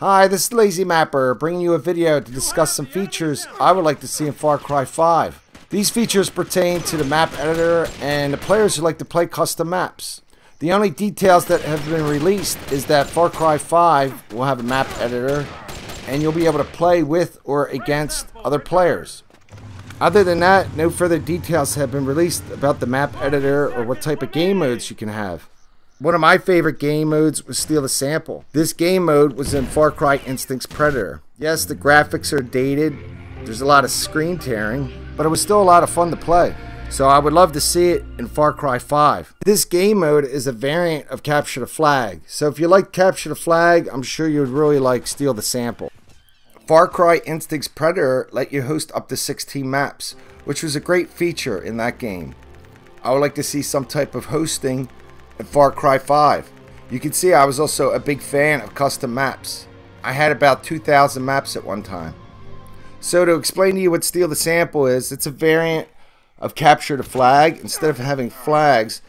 Hi, this is Lazy Mapper bringing you a video to discuss some features I would like to see in Far Cry 5. These features pertain to the map editor and the players who like to play custom maps. The only details that have been released is that Far Cry 5 will have a map editor and you'll be able to play with or against other players. Other than that, no further details have been released about the map editor or what type of game modes you can have. One of my favorite game modes was Steal the Sample. This game mode was in Far Cry Instinct's Predator. Yes, the graphics are dated, there's a lot of screen tearing, but it was still a lot of fun to play. So I would love to see it in Far Cry 5. This game mode is a variant of Capture the Flag. So if you like Capture the Flag, I'm sure you would really like Steal the Sample. Far Cry Instinct's Predator let you host up to 16 maps, which was a great feature in that game. I would like to see some type of hosting in Far Cry 5. You can see I was also a big fan of custom maps. I had about 2,000 maps at one time. So to explain to you what Steal the Sample is, it's a variant of Capture the Flag. Instead of having flags,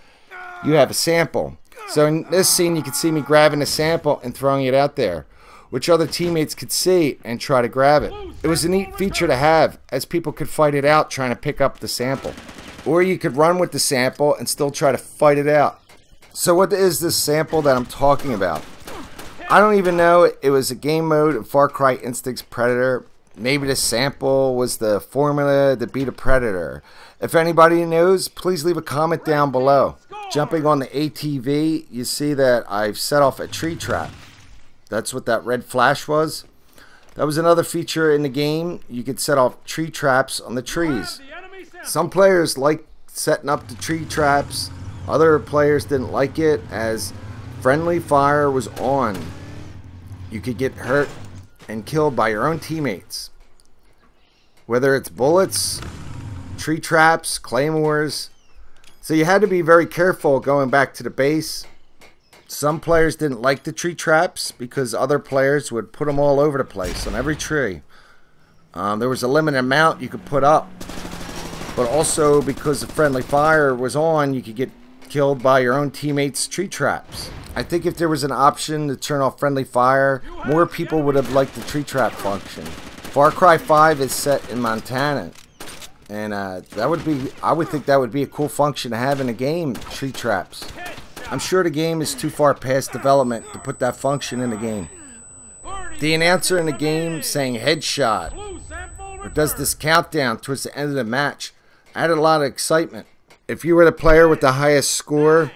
you have a sample. So in this scene you can see me grabbing a sample and throwing it out there, which other teammates could see and try to grab it. It was a neat feature to have, as people could fight it out trying to pick up the sample. Or you could run with the sample and still try to fight it out. So what is this sample that I'm talking about? I don't even know. It was a game mode in Far Cry Instinct's Predator. Maybe the sample was the formula to beat a predator. If anybody knows, please leave a comment down below. Jumping on the ATV, you see that I've set off a tree trap. That's what that red flash was. That was another feature in the game. You could set off tree traps on the trees. Some players like setting up the tree traps. Other players didn't like it as friendly fire was on. You could get hurt and killed by your own teammates. Whether it's bullets, tree traps, claymores. So you had to be very careful going back to the base. Some players didn't like the tree traps because other players would put them all over the place on every tree. There was a limited amount you could put up. But also because the friendly fire was on, you could get killed by your own teammates' tree traps. I think if there was an option to turn off friendly fire, more people would have liked the tree trap function. Far Cry 5 is set in Montana, and I would think that would be a cool function to have in a game, tree traps. I'm sure the game is too far past development to put that function in the game. The announcer in the game saying headshot, or does this countdown towards the end of the match, added a lot of excitement. If you were the player with the highest score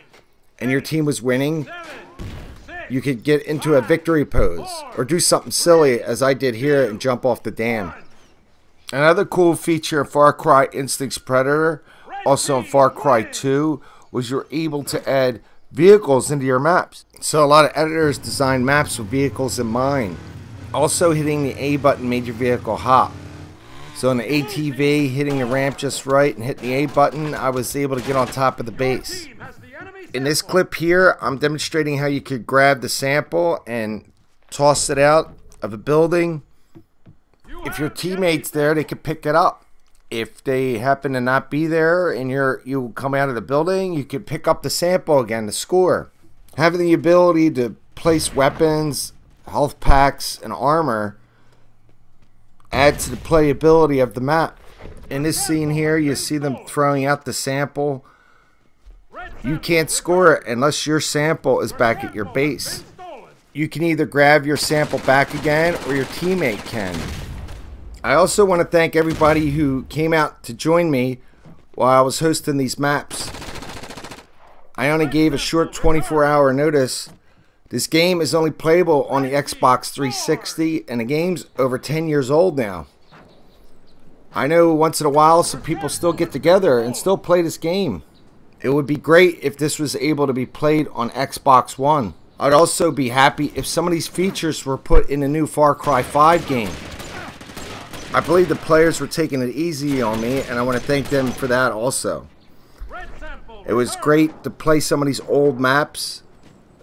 and your team was winning, you could get into a victory pose or do something silly as I did here and jump off the dam. Another cool feature of Far Cry Instinct's Predator, also in Far Cry 2, was you're able to add vehicles into your maps. So a lot of editors designed maps with vehicles in mind. Also hitting the A button made your vehicle hop. So in the ATV, hitting the ramp just right and hitting the A button, I was able to get on top of the base. In this clip here, I'm demonstrating how you could grab the sample and toss it out of a building. If your teammate's there, they could pick it up. If they happen to not be there and you come out of the building, you could pick up the sample again to score. Having the ability to place weapons, health packs, and armor add to the playability of the map. In this scene here, you see them throwing out the sample. You can't score it unless your sample is back at your base. You can either grab your sample back again or your teammate can. I also want to thank everybody who came out to join me while I was hosting these maps. I only gave a short 24-hour notice. This game is only playable on the Xbox 360 and the game's over 10 years old now. I know once in a while some people still get together and still play this game. It would be great if this was able to be played on Xbox One. I'd also be happy if some of these features were put in the new Far Cry 5 game. I believe the players were taking it easy on me and I want to thank them for that also. It was great to play some of these old maps.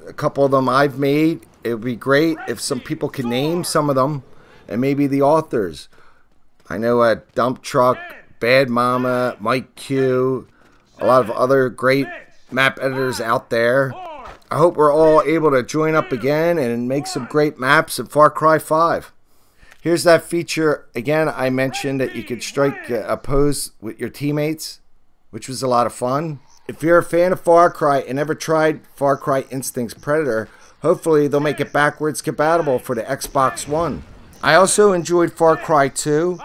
A couple of them I've made. It would be great if some people could name some of them and maybe the authors. I know Dump Truck, Bad Mama, Mike Q, a lot of other great map editors out there. I hope we're all able to join up again and make some great maps in Far Cry 5. Here's that feature again. I mentioned that you could strike a pose with your teammates, which was a lot of fun. If you're a fan of Far Cry and never tried Far Cry Instinct's Predator, hopefully they'll make it backwards compatible for the Xbox One. I also enjoyed Far Cry 2.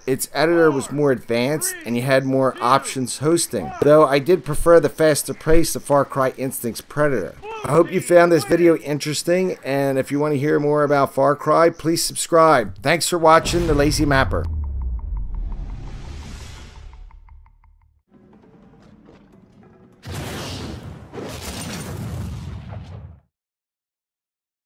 Its editor was more advanced and you had more options hosting, though I did prefer the faster pace of Far Cry Instinct's Predator. I hope you found this video interesting, and if you want to hear more about Far Cry, please subscribe. Thanks for watching The Lazy Mapper.